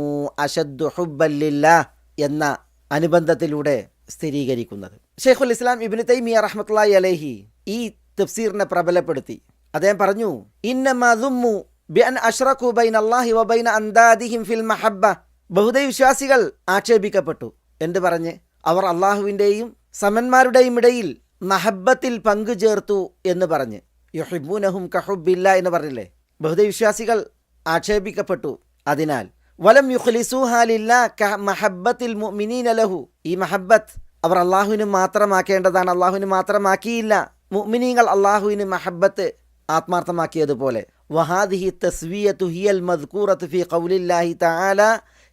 അശദ്ദു ഹുബ്ബൻ ലില്ലാഹ് എന്ന അനുബന്ധത്തിലൂടെ സ്ഥിരീകരിക്കുന്നത്. ഷെയ്ഖുൽ ഇസ്ലാം ഇബ്നു തൈമിയ റഹ്മത്തുള്ളാഹി അലൈഹി ഈ തഫ്സീറിനെ പ്രബലപ്പെടുത്തി. അദ്ദേഹം പറഞ്ഞു, ഇന്നമാ ദുമ്മു ബിഅൻ അശ്റകു ബൈന അല്ലാഹി വ ബൈന അൻദാദിഹിം ഫിൽ മഹബ്ബ. ബഹുദൈവ വിശ്വാസികൾ ആക്ഷേപിക്കപ്പെട്ടു. എന്ത് പറഞ്ഞ്? അവർ അള്ളാഹുവിൻ്റെയും സമന്മാരുടെയും ഇടയിൽ മഹബ്ബത്തിൽ പങ്കുചേർത്തു എന്ന് പറഞ്ഞ്. യുഹിബ്ബൂനഹും കഹുബ്ബില്ലാ എന്ന് പറഞ്ഞില്ലേ? ബഹുദൈവ വിശ്വാസികൾ ആക്ഷേപിക്കപ്പെട്ടു. അതിനാൽ വലം യുഖ്ലിസൂഹാ ലില്ലാഹ് കമഹബ്ബത്തിൽ മുഅ്മിനീന ലഹു, ഈ മഹബ്ബത്ത് അവർ അള്ളാഹുവിന് മാത്രമാക്കേണ്ടതാണ്, അള്ളാഹുവിന് മാത്രമാക്കിയില്ല. മുഅ്മിനീങ്ങൾ അള്ളാഹുവിന് മഹബ്ബത്ത് ആത്മാർത്ഥമാക്കിയതുപോലെ. വഹാദിഹി തസ്വിയതു ഹിയൽ മദ്കൂറതു ഫീ ഖൗലില്ലാഹി തആല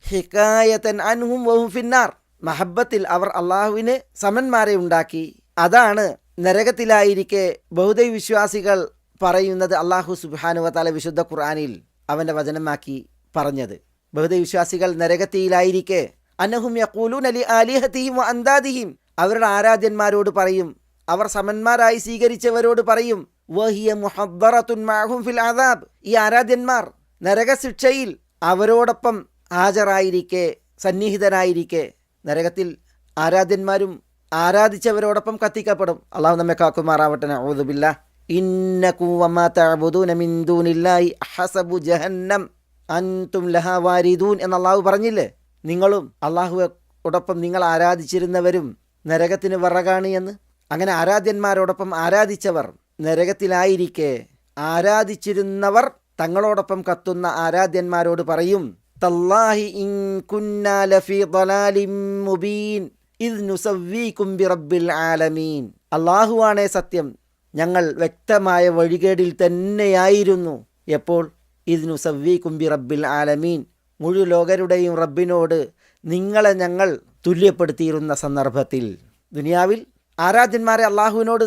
ഹികായതൻ അൻഹും വഹും ഫിന്നാർ. മഹബ്ബത്തിൽ അവർ അള്ളാഹുവിന് സമന്മാരെ ഉണ്ടാക്കി. അതാണ് നരകത്തിലായിരിക്കെ ബഹുദൈവ വിശ്വാസികൾ പറയുന്നത് അള്ളാഹു സുബ്ഹാനഹു വതആല വിശുദ്ധ ഖുർആനിൽ അവൻ്റെ വചനമാക്കി പറഞ്ഞത്. ബഹുദൈവ വിശ്വാസികൾ നരകത്തിലായിരിക്കെ അന്നഹും യഖൂലൂന ലി ആലിഹതിഹിം വ അൻദാദിഹിം, അവരുടെ ആരാധ്യന്മാരോട് പറയും, അവർ സമന്മാരായി സ്വീകരിച്ചവരോട് പറയും, വഹിയ മുഹദ്ദറത്തുൻ മഅഹും ഫിൽ അദാബ്, ഈ ആരാധ്യന്മാർ നരകശിക്ഷയിൽ അവരോടൊപ്പം ഹാജരായിരിക്കെ, സന്നിഹിതനായിരിക്കെ, നരകത്തിൽ ആരാധ്യന്മാരും ആരാധിച്ചവരോടൊപ്പം കത്തിക്കപ്പെടും. അള്ളാഹു നമ്മെ കാക്കുമാറാവട്ടെ. നഊദു ബില്ലാഹ്. ഇന്നകും വമാ തഅബുദൂന മിൻ ദൂനില്ലാഹി ഹസബു ജഹന്നം അൻതും ലഹാ വാരിദൂൻ എന്ന് അള്ളാഹു പറഞ്ഞില്ലേ? നിങ്ങളും അള്ളാഹുവോടൊപ്പം നിങ്ങൾ ആരാധിച്ചിരുന്നവരും നരകത്തിന് വിറകാണ് എന്ന്. അങ്ങനെ ആരാധ്യന്മാരോടൊപ്പം ആരാധിച്ചവർ നരകത്തിലായിരിക്കെ ആരാധിച്ചിരുന്നവർ തങ്ങളോടൊപ്പം കത്തുന്ന ആരാധ്യന്മാരോട് പറയും, തല്ലാഹി ഇൻ കുന്നാ ലഫീ ളലാലിൻ മുബീൻ ഇദ് നുസവ്വീകും ബിറബ്ബിൽ ആലമീൻ. അല്ലാഹുവാണേ സത്യം, ഞങ്ങൾ വ്യക്തമായ വഴികേടിൽ തന്നെയായിരുന്നു. എപ്പോൾ? ഇദ് നുസവ്വീകും ബിറബ്ബിൽ ആലമീൻ, മുഴുലോകരുടെയും റബ്ബിനോട് നിങ്ങളെ ഞങ്ങൾ തുല്യപ്പെടുത്തിയിരുന്ന സന്ദർഭത്തിൽ. ദുനിയാവിൽ ആരാധ്യന്മാരെ അള്ളാഹുവിനോട്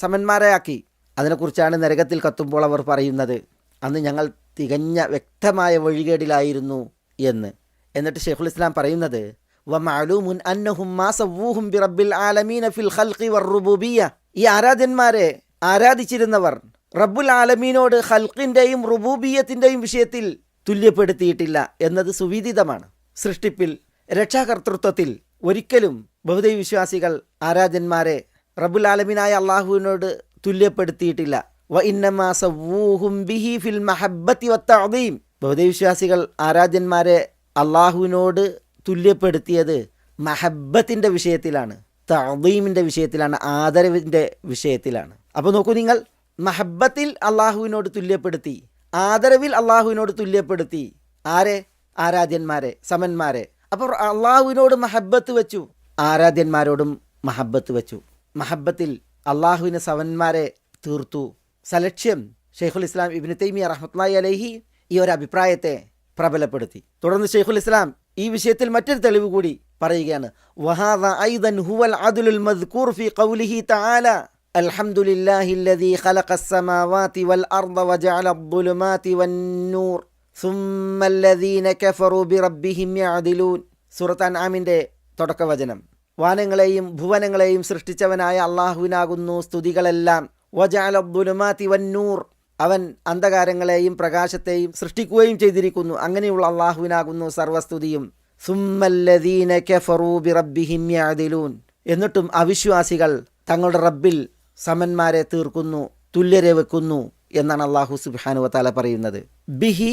സമന്മാരെയാക്കി. അതിനെക്കുറിച്ചാണ് നരകത്തിൽ കത്തുമ്പോൾ അവർ പറയുന്നത്, അന്ന് ഞങ്ങൾ തികഞ്ഞ വ്യക്തമായ വഴികേടിലായിരുന്നു എന്ന്. എന്നിട്ട് ഷെയ്ഖുൽ ഇസ്ലാം പറയുന്നത്, വമഅലൂമുൻ അന്നഹും മാ സവ്വൂഹും ബിറബ്ബിൽ ആലമീന ഫിൽ ഖൽഖി വറുബൂബിയ്യ. ഈ ആരാധ്യന്മാരെ ആരാധിച്ചിരുന്നവർ റബ്ബുൽ ആലമീനോട് ഖൽഖിൻ്റെയും റുബൂബിയ്യത്തിൻ്റെയും വിഷയത്തിൽ തുല്യപ്പെടുത്തിയിട്ടില്ല എന്നത് സുവിദിതമാണ്. സൃഷ്ടിപ്പിൽ, രക്ഷാകർതൃത്വത്തിൽ ഒരിക്കലും ബഹുദൈവ വിശ്വാസികൾ ആരാധ്യന്മാരെ റബ്ബുൽ ആലമീനായ അള്ളാഹുവിനോട് തുല്യപ്പെടുത്തിയിട്ടില്ല. വ ഇന്നമാ സവ്വൂഹും ബിഹി ഫിൽ മഹബ്ബത്തി വത്തഅദീം. ബഹുദൈവ വിശ്വാസികൾ ആരാധ്യന്മാരെ അള്ളാഹുവിനോട് തുല്യപ്പെടുത്തിയത് മഹബ്ബത്തിൻ്റെ വിഷയത്തിലാണ്, തഅദീമിൻ്റെ വിഷയത്തിലാണ്, ആദരവിൻ്റെ വിഷയത്തിലാണ്. അപ്പോൾ നോക്കൂ നിങ്ങൾ, മഹബ്ബത്തിൽ അള്ളാഹുവിനോട് തുല്യപ്പെടുത്തി, ആദരവിൽ അള്ളാഹുവിനോട് തുല്യപ്പെടുത്തി. ആരെ? ആരാധ്യന്മാരെ, സമന്മാരെ. അപ്പോൾ അള്ളാഹുവിനോട് മഹബ്ബത്ത് വെച്ചു, ആരാധ്യന്മാരോടും മഹബ്ബത്ത് വെച്ചു. മഹബ്ബത്തിൽ അള്ളാഹുവിന് സമന്മാരെ തീർത്തു. സലക്ഷ്യം ഷെയ്ഖുൽ ഇസ്ലാം ഇബ്നു തൈമിയ റഹ്മത്തുള്ളാഹി അലൈഹി ഈ ഒരു അഭിപ്രായത്തെ പ്രബലപ്പെടുത്തി. തുടർന്ന് ഷെയ്ഖുൽ ഇസ്ലാം ഈ വിഷയത്തിൽ മറ്റൊരു തെളിവ് കൂടി പറയുകയാണ്. വഹാദ ഐദൻ ഹുവൽ അദ്ലുൽ മദ്കൂർ ഫീ ഖൗലിഹി തആല അൽഹംദുലില്ലാഹില്ലദീ ഖലഖസ് സമാവാതി വൽ അർദ വജഅല അദ്ദുലുമാതി വന്നൂർ സുമ്മല്ലദീന കഫറൂ ബിറബ്ബിഹിം യഅദിലൂൻ. സൂറത്ത് അൻആമിൻ്റെ തുടക്കവചനം. വാനങ്ങളെയും ഭുവനങ്ങളെയും സൃഷ്ടിച്ചവനായ അള്ളാഹുവിനാകുന്നു സ്തുതികളെല്ലാം. വജഅല അദ്ദുലുമാതി വന്നൂർ, അവൻ അന്ധകാരങ്ങളെയും പ്രകാശത്തെയും സൃഷ്ടിക്കുകയും ചെയ്തിരിക്കുന്നു. അങ്ങനെയുള്ള അള്ളാഹുവിനാകുന്നു സർവസ്തുതിയും. സുമ്മല്ലദീന കഫറൂ ബിറബ്ബിഹിം യഅദിലൂൻ, എന്നിട്ടും അവിശ്വാസികൾ തങ്ങളുടെ റബ്ബിൽ സമന്മാരെ തീർക്കുന്നു, തുല്യരെ വെക്കുന്നു എന്നാണ് അള്ളാഹു സുബ്ഹാനഹു വതആല പറയുന്നത്. ബിഹി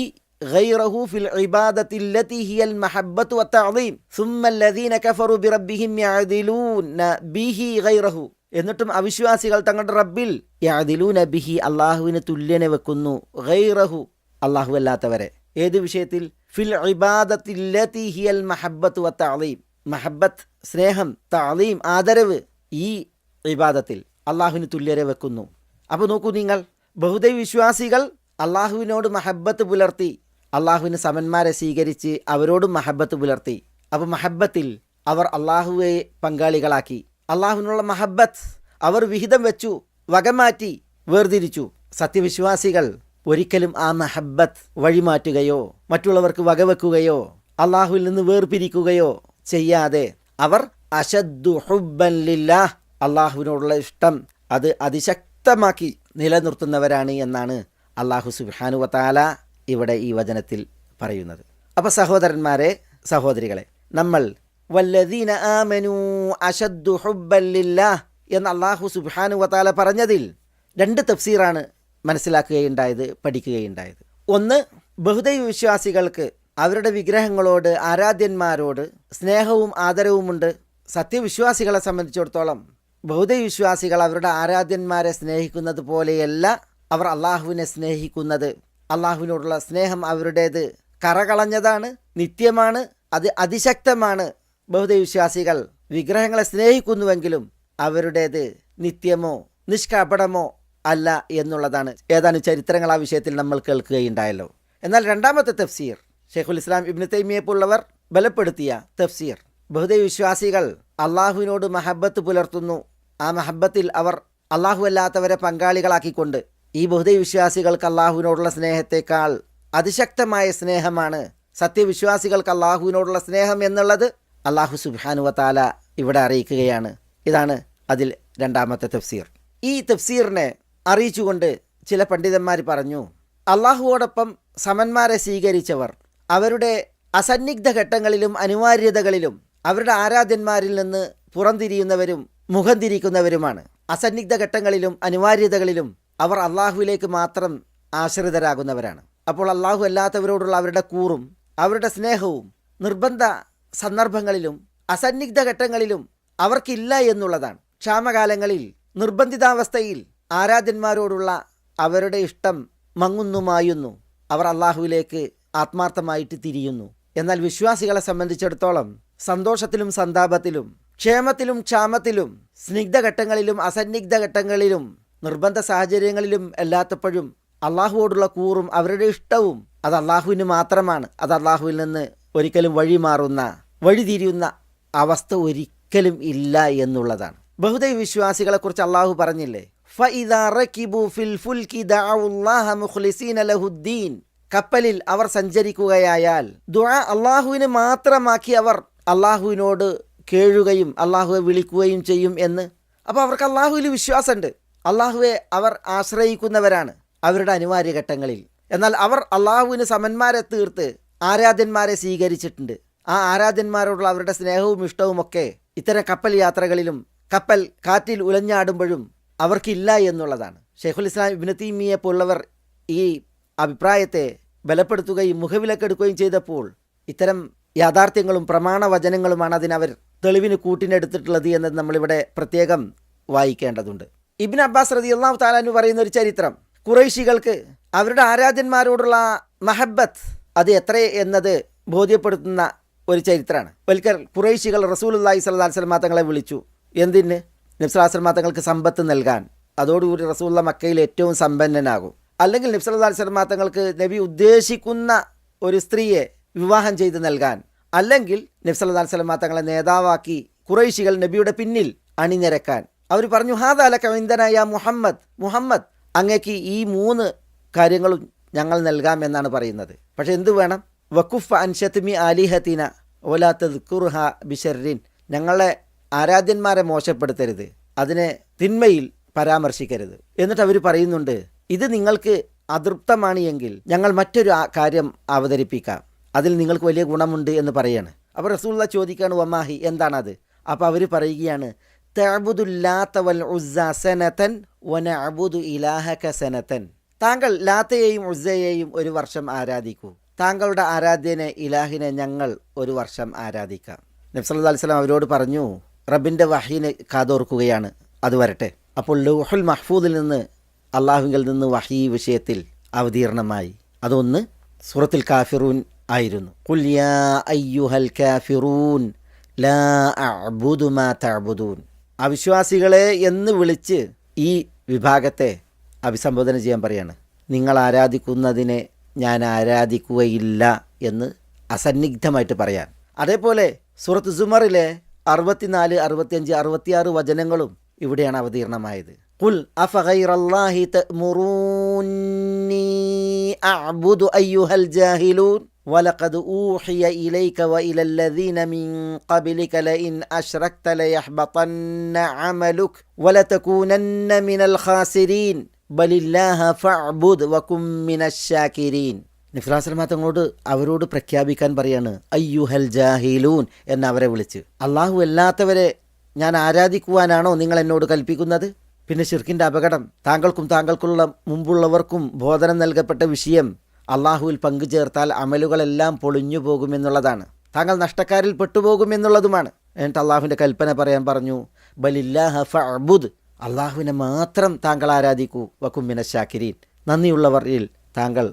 ഗൈറഹു ഫിൽ ഇബാദത്തില്ലതി ഹിയൽ മഹബ്ബത്തു വത്തഅദീം സുമ്മല്ലദീന കഫറൂ ബിറബ്ബിഹിം യഅദിലൂന ബിഹി ഗൈറഹു, എന്നിട്ടും അവിശ്വാസികൾ തങ്ങളുടെ റബ്ബിൽ യഅദിലൂന ബിഹി, അള്ളാഹുവിന് തുല്യനെ വെക്കുന്നു, ഗൈറഹു, അള്ളാഹു അല്ലാത്തവരെ. ഏത് വിഷയത്തിൽ? ഫിൽ ഇബാദത്തില്ലതി ഹിയൽ മഹബ്ബത്തു വത്തഅദീം, മഹബ്ബത്ത് സ്നേഹം, തഅദീം ആദരവ്, ഈ ഇബാദത്തിൽ അള്ളാഹുവിന് തുല്യരെ വെക്കുന്നു. അപ്പോൾ നോക്കൂ നിങ്ങൾ, ബഹുദൈവ വിശ്വാസികൾ അള്ളാഹുവിനോട് മഹബ്ബത്ത് പുലർത്തി, അള്ളാഹുവിന് സമന്മാരെ സ്വീകരിച്ച് അവരോടും മഹബ്ബത്ത് പുലർത്തി. അപ്പോൾ മഹബ്ബത്തിൽ അവർ അള്ളാഹുവെ പങ്കാളികളാക്കി. അള്ളാഹുവിനുള്ള മഹബ്ബത്ത് അവർ വിഹിതം വെച്ചു, വകമാറ്റി, വേർതിരിച്ചു. സത്യവിശ്വാസികൾ ഒരിക്കലും ആ മഹബ്ബത്ത് വഴിമാറ്റുകയോ മറ്റുള്ളവർക്ക് വകവെക്കുകയോ അള്ളാഹുവിൽ നിന്ന് വേർപിരിക്കുകയോ ചെയ്യാതെ അവർ അശദ്ദു ഹുബ്ബൻ ലില്ലാഹ്, അള്ളാഹുവിനോടുള്ള ഇഷ്ടം അത് അതിശക്തമാക്കി നിലനിർത്തുന്നവരാണ് എന്നാണ് അള്ളാഹു സുബ്ഹാനഹു വതആല ഇവിടെ ഈ വചനത്തിൽ പറയുന്നത്. അപ്പോൾ സഹോദരന്മാരെ, സഹോദരികളെ, നമ്മൾ വല്ലദീന ആമനൂ അശദ്ദു ഹുബ്ബൻ ലില്ലാഹ് എന്ന് അള്ളാഹു സുബ്ഹാനഹു വതആല പറഞ്ഞതിൽ രണ്ട് തഫ്സീറാണ് മനസ്സിലാക്കുകയുണ്ടായത്, പഠിക്കുകയുണ്ടായത്. ഒന്ന്, ബഹുദൈവ വിശ്വാസികൾക്ക് അവരുടെ വിഗ്രഹങ്ങളോട്, ആരാധ്യന്മാരോട് സ്നേഹവും ആദരവുമുണ്ട്. സത്യവിശ്വാസികളെ സംബന്ധിച്ചിടത്തോളം ബഹുദൈവ വിശ്വാസികൾ അവരുടെ ആരാധ്യന്മാരെ സ്നേഹിക്കുന്നത് പോലെയല്ല അവർ അള്ളാഹുവിനെ സ്നേഹിക്കുന്നത്. അള്ളാഹുവിനോടുള്ള സ്നേഹം അവരുടേത് കറകളഞ്ഞതാണ്, നിത്യമാണ്, അത് അതിശക്തമാണ്. ബഹുദൈവ വിശ്വാസികൾ വിഗ്രഹങ്ങളെ സ്നേഹിക്കുന്നുവെങ്കിലും അവരുടേത് നിത്യമോ നിഷ്കപടമോ അല്ല എന്നുള്ളതാണ് ഏതാനും ചരിത്രങ്ങൾ ആ വിഷയത്തിൽ നമ്മൾ കേൾക്കുകയുണ്ടായല്ലോ. എന്നാൽ രണ്ടാമത്തെ തഫ്സീർ ഷെയ്ഖുൽ ഇസ്ലാം ഇബ്നു തൈമിയ്യ പോലുള്ളവർ ബലപ്പെടുത്തിയ തഫ്സീർ, ബഹുദൈവ വിശ്വാസികൾ അള്ളാഹുവിനോട് മഹബ്ബത്ത് പുലർത്തുന്നു, ആ മഹബ്ബത്തിൽ അവർ അള്ളാഹു അല്ലാത്തവരെ പങ്കാളികളാക്കിക്കൊണ്ട് ഈ ബഹുദൈവ വിശ്വാസികൾക്ക് അള്ളാഹുവിനോടുള്ള സ്നേഹത്തെക്കാൾ അതിശക്തമായ സ്നേഹമാണ് സത്യവിശ്വാസികൾക്ക് അള്ളാഹുവിനോടുള്ള സ്നേഹം എന്നുള്ളത് അള്ളാഹു സുബ്ഹാനഹു വതആല ഇവിടെ അറിയിക്കുകയാണ്. ഇതാണ് അതിൽ രണ്ടാമത്തെ തഫ്സീർ. ഈ തഫ്സീറിനെ അറിയിച്ചുകൊണ്ട് ചില പണ്ഡിതന്മാർ പറഞ്ഞു, അള്ളാഹുവോടൊപ്പം സമന്മാരെ സ്വീകരിച്ചവർ അവരുടെ അസന്നിഗ്ധ ഘട്ടങ്ങളിലും അനിവാര്യതകളിലും അവരുടെ ആരാധ്യന്മാരിൽ നിന്ന് പുറംതിരിയുന്നവരും മുഖം തിരിക്കുന്നവരുമാണ്. അസന്നിഗ്ധ ഘട്ടങ്ങളിലും അനിവാര്യതകളിലും അവർ അള്ളാഹുവിലേക്ക് മാത്രം ആശ്രിതരാകുന്നവരാണ്. അപ്പോൾ അള്ളാഹു അല്ലാത്തവരോടുള്ള അവരുടെ കൂറും അവരുടെ സ്നേഹവും നിർബന്ധ സന്ദർഭങ്ങളിലും അസന്നിഗ്ധ ഘട്ടങ്ങളിലും അവർക്കില്ല എന്നുള്ളതാണ്. ക്ഷാമകാലങ്ങളിൽ നിർബന്ധിതാവസ്ഥയിൽ ആരാധ്യന്മാരോടുള്ള അവരുടെ ഇഷ്ടം മങ്ങുന്നുമായുന്നു. അവർ അള്ളാഹുവിലേക്ക് ആത്മാർത്ഥമായിട്ട് തിരിയുന്നു. എന്നാൽ വിശ്വാസികളെ സംബന്ധിച്ചിടത്തോളം സന്തോഷത്തിലും സന്താപത്തിലും ക്ഷേമത്തിലും ക്ഷാമത്തിലും സ്നിഗ്ധഘട്ടങ്ങളിലും അസന്നിഗ്ധ ഘട്ടങ്ങളിലും നിർബന്ധ സാഹചര്യങ്ങളിലും എല്ലാത്തപ്പോഴും അള്ളാഹുവോടുള്ള കൂറും അവരുടെ ഇഷ്ടവും അത് അള്ളാഹുവിന് മാത്രമാണ്. അത് അള്ളാഹുവിൽ നിന്ന് ഒരിക്കലും വഴിതിരിയുന്ന അവസ്ഥ ഒരിക്കലും ഇല്ല എന്നുള്ളതാണ്. ബഹുദൈവ വിശ്വാസികളെക്കുറിച്ച് അള്ളാഹു പറഞ്ഞില്ലേ, ഫഇദാ റകിബു ഫിൽ ഫുൽകി ദഅഉല്ലാഹ മുഖ്ലിസീന ലഹുദ്ദീൻ. കപ്പലിൽ അവർ സഞ്ചരിക്കുകയായാൽ ദുആ അള്ളാഹുവിന് മാത്രമാക്കി അവർ അള്ളാഹുവിനോട് കേഴുകയും അള്ളാഹുവെ വിളിക്കുകയും ചെയ്യും എന്ന്. അപ്പോൾ അവർക്ക് അള്ളാഹുവിൽ വിശ്വാസമുണ്ട്, അള്ളാഹുവെ അവർ ആശ്രയിക്കുന്നവരാണ് അവരുടെ അനിവാര്യ ഘട്ടങ്ങളിൽ. എന്നാൽ അവർ അള്ളാഹുവിന് സമന്മാരെ തീർത്ത് ആരാധ്യന്മാരെ സ്വീകരിച്ചിട്ടുണ്ട്. ആ ആരാധ്യന്മാരോടുള്ള അവരുടെ സ്നേഹവും ഇഷ്ടവുമൊക്കെ ഇത്തരം കപ്പൽ യാത്രകളിലും കപ്പൽ കാറ്റിൽ ഉലഞ്ഞാടുമ്പോഴും അവർക്കില്ല എന്നുള്ളതാണ്. ഷെയ്ഖുൽ ഇസ്ലാം ഇബ്നു തൈമിയ്യ പോലുള്ളവർ ഈ അഭിപ്രായത്തെ ബലപ്പെടുത്തുകയും മുഖവിലക്കെടുക്കുകയും ചെയ്തപ്പോൾ ഇത്തരം യാഥാർത്ഥ്യങ്ങളും പ്രമാണവചനങ്ങളുമാണ് അതിനവർ തെളിവിന് കൂട്ടിനെടുത്തിട്ടുള്ളത് എന്നത് നമ്മളിവിടെ പ്രത്യേകം വായിക്കേണ്ടതുണ്ട്. ഇബ്നു അബ്ബാസ് റളിയല്ലാഹു തആല അൻഹു പറയുന്ന ഒരു ചരിത്രം, ഖുറൈശികൾക്ക് അവരുടെ ആരാധ്യന്മാരോടുള്ള മഹബത്ത് അത് എത്ര എന്നത് ബോധ്യപ്പെടുത്തുന്ന ഒരു ചരിത്രമാണ്. ഒരിക്കൽ ഖുറൈശികൾ റസൂലുള്ളാഹി സ്വല്ലല്ലാഹു അലൈഹി വസല്ലം തങ്ങളെ വിളിച്ചു. എന്തിന്? നബി സല്ലല്ലാഹു അലൈഹി വസല്ലം തങ്ങൾക്ക് സമ്പത്ത് നൽകാൻ. അതോടുകൂടി റസൂലുള്ളാഹി മക്കയിൽ ഏറ്റവും സമ്പന്നനാകും. അല്ലെങ്കിൽ നബി സല്ലല്ലാഹു അലൈഹി വസല്ലം തങ്ങൾക്ക് നബി ഉദ്ദേശിക്കുന്ന ഒരു സ്ത്രീയെ വിവാഹം ചെയ്ത് നൽകാൻ. അല്ലെങ്കിൽ നബി സല്ലല്ലാഹു അലൈഹി വസല്ലം തങ്ങളെ നേതാവാക്കി ഖുറൈശികൾ നബിയുടെ പിന്നിൽ അണിനിരക്കാൻ. അവർ പറഞ്ഞു, ഹാദാ ലക ഇൻദനാ യാ മുഹമ്മദ്, അങ്ങേക്ക് ഈ 3 കാര്യങ്ങളും ഞങ്ങൾ നൽകാം എന്നാണ് പറയുന്നത്. പക്ഷെ എന്തു വേണം? വഖുഫ അൻ ശത്മി ആലിഹത്തിന വലാ തദ്കുർഹ ബിശർരിൻ. ഞങ്ങളെ ആരാധ്യന്മാരെ മോശപ്പെടുത്തരുത്, അതിനെ തിന്മയിൽ പരാമർശിക്കരുത്. എന്നിട്ട് അവർ പറയുന്നുണ്ട്, ഇത് നിങ്ങൾക്ക് അതൃപ്തമാണ് എങ്കിൽ ഞങ്ങൾ മറ്റൊരു കാര്യം അവതരിപ്പിക്കാം, അതിൽ നിങ്ങൾക്ക് വലിയ ഗുണമുണ്ട് എന്ന് പറയാണ്. അപ്പോൾ റസൂലുള്ളാഹി ചോദിക്കുകയാണ്, വമാഹി, എന്താണത്? അപ്പോൾ അവർ പറയുകയാണ്, തഅബുദുല്ലാത്ത വൽ ഉസ്സ സനതൻ വനഅബുദു ഇലാഹക സനതൻ. താങ്കൾ ലാത്തയെയും ഉസ്സയെയും ഒരു വർഷം ആരാധിക്കൂ, താങ്കളുടെ ആരാധ്യനെ ഇലാഹിനെ ഞങ്ങൾ ഒരു വർഷം ആരാധിക്കാം. നബി സല്ലല്ലാഹു അലൈഹി വസല്ലം അവരോട് പറഞ്ഞു, റബ്ബിൻ്റെ വഹീനെ കാതോർക്കുകയാണ്, അത് വരട്ടെ. അപ്പോൾ ലൗഹുൽ മഹ്ഫൂദിൽ നിന്ന് അള്ളാഹുവിൽ നിന്ന് വഹീ വിഷയത്തിൽ അവതീർണമായി. അതൊന്ന് സൂറത്തുൽ കാഫിറൂൻ ആയിരുന്നു. ഖുൽ യാ അയ്യുഹൽ കാഫിറൂൻ ലാ അഅ്ബുദു മാ തഅ്ബുദൂൻ. അവിശ്വാസികളെ എന്ന് വിളിച്ച് ഈ വിഭാഗത്തെ അഭിസംബോധന ചെയ്യാൻ പറയാണ്. നിങ്ങൾ ആരാധിക്കുന്നതിനെ ഞാൻ ആരാധിക്കുകയില്ല എന്ന് അസന്നിഗ്ധമായിട്ട് പറയാൻ. അതേപോലെ സൂറത്ത് സുമറിലെ 64, 65, 66 വചനങ്ങളും ഇവിടെയാണ് അവതീർണമായത്. ഖുൽ അഫഗൈറല്ലാഹി തഅ്മുറൂനി അഅ്ബുദു അയ്യുഹൽ ജാഹിലൂൻ വലഖദ് ഊഹിയ ഇലൈക വഇലല്ലദീന മിൻ ഖബ്ലിക ലഇൻ അശ്റക്ത ലയഹ്ബതന്ന അമലുക വലതകൂനന്ന മിനൽ ഖാസിരീൻ ബലില്ലാഹ ഫഅ്ബുദ് വകും മിനശ് ശാകിരീൻ. നബി സല്ലല്ലാഹു അലൈഹി വസല്ലം തങ്ങളോട് അവരോട് പ്രഖ്യാപിക്കാൻ പറയാണ്, അയ്യുഹൽ ജാഹിലൂൻ എന്നവരെ വിളിച്ച്. അള്ളാഹു അല്ലാത്തവരെ ഞാൻ ആരാധിക്കുവാനാണോ നിങ്ങൾ എന്നോട് കൽപ്പിക്കുന്നത്? പിന്നെ ശിർക്കിൻ്റെ അപകടം, താങ്കൾക്കും താങ്കൾക്കുള്ള മുമ്പുള്ളവർക്കും ബോധനം നൽകപ്പെട്ട വിഷയം അള്ളാഹുവിൽ പങ്കുചേർത്താൽ അമലുകളെല്ലാം പൊളിഞ്ഞു പോകുമെന്നുള്ളതാണ്, താങ്കൾ നഷ്ടക്കാരിൽ പെട്ടുപോകുമെന്നുള്ളതുമാണ്. എന്നിട്ട് അള്ളാഹുവിൻ്റെ കൽപ്പന പറയാൻ പറഞ്ഞു, ബലില്ലാഹ ഫഅ്ബുദ്, അള്ളാഹുവിനെ മാത്രം താങ്കൾ ആരാധിക്കൂ, വകും മിനശ് ശാകിരീൻ, നന്ദിയുള്ളവരിൽ താങ്കൾ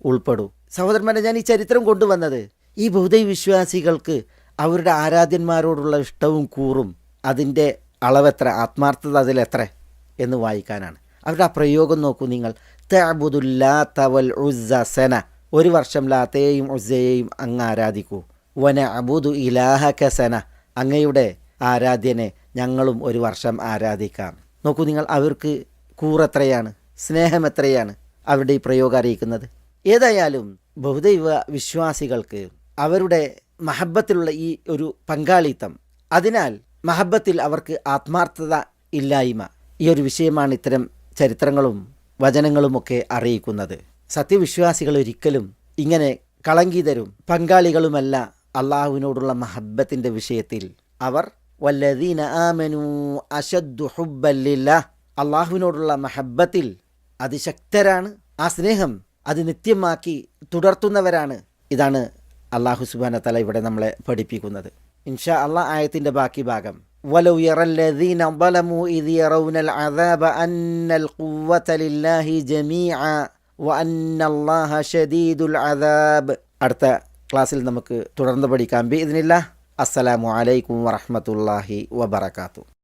ഉൾപ്പെടൂ. സഹോദരന്മാരെ, ഞാൻ ഈ ചരിത്രം കൊണ്ടുവന്നത് ഈ ബഹുദൈവ വിശ്വാസികൾക്ക് അവരുടെ ആരാധ്യന്മാരോടുള്ള ഇഷ്ടവും കൂറും അതിൻ്റെ അളവെത്ര, ആത്മാർത്ഥത അതിലെത്ര എന്ന് വായിക്കാനാണ്. അവരുടെ ആ പ്രയോഗം നോക്കൂ നിങ്ങൾ. തഅബുദുല്ലാത്ത വൽ ഉസ്സ സന, ഒരു വർഷം ലാത്തയെയും ഉസ്സയെയും അങ്ങ് ആരാധിക്കൂ. വനഅബുദു ഇലാഹക സന, അങ്ങയുടെ ആരാധ്യനെ ഞങ്ങളും ഒരു വർഷം ആരാധിക്കാം. നോക്കൂ നിങ്ങൾ, അവർക്ക് കൂറെത്രയാണ്, സ്നേഹം എത്രയാണ് അവരുടെ ഈ പ്രയോഗം അറിയിക്കുന്നത്. ഏതായാലും ബഹുദൈവ വിശ്വാസികൾക്ക് അവരുടെ മഹബത്തിലുള്ള ഈ ഒരു പങ്കാളിത്തം, അതിനാൽ മഹബത്തിൽ അവർക്ക് ആത്മാർത്ഥത ഇല്ലായ്മ, ഈ ഒരു വിഷയമാണ് ഇത്തരം ചരിത്രങ്ങളും വചനങ്ങളുമൊക്കെ അറിയിക്കുന്നത്. സത്യവിശ്വാസികൾ ഒരിക്കലും ഇങ്ങനെ കളങ്കിതരും പങ്കാളികളുമല്ല അള്ളാഹുവിനോടുള്ള മഹബത്തിൻ്റെ വിഷയത്തിൽ. അവർ വല്ലദീന ആമനൂ അശദ്ദു ഹുബ്ബൻ ലില്ലാഹ്, അള്ളാഹുവിനോടുള്ള മഹബത്തിൽ അതിശക്തരാണ്, ആ സ്നേഹം അത് നിത്യമാക്കി തുടർത്തുന്നവരാണ്. ഇതാണ് അള്ളാഹു സുബ്ഹാനഹു വ തആല ഇവിടെ നമ്മളെ പഠിപ്പിക്കുന്നത്. ഇൻഷാ അള്ളാഹ് ആയത്തിൻ്റെ ബാക്കി ഭാഗം, വലൗ യറല്ലദീന ളലമൂ ഇദ് യറൗനൽ അദാബ അന്നൽ ഖുവ്വത ലില്ലാഹി ജമീഅ വഅന്നല്ലാഹ ശദീദുൽ അദാബ് അടുത്ത ക്ലാസ്സിൽ നമുക്ക് തുടർന്ന് പഠിക്കാം. ബിഇദ്നില്ലാഹ്. അസ്സലാമു അലൈക്കും വറഹ്മത്തുള്ളാഹി വബറകാതുഹു.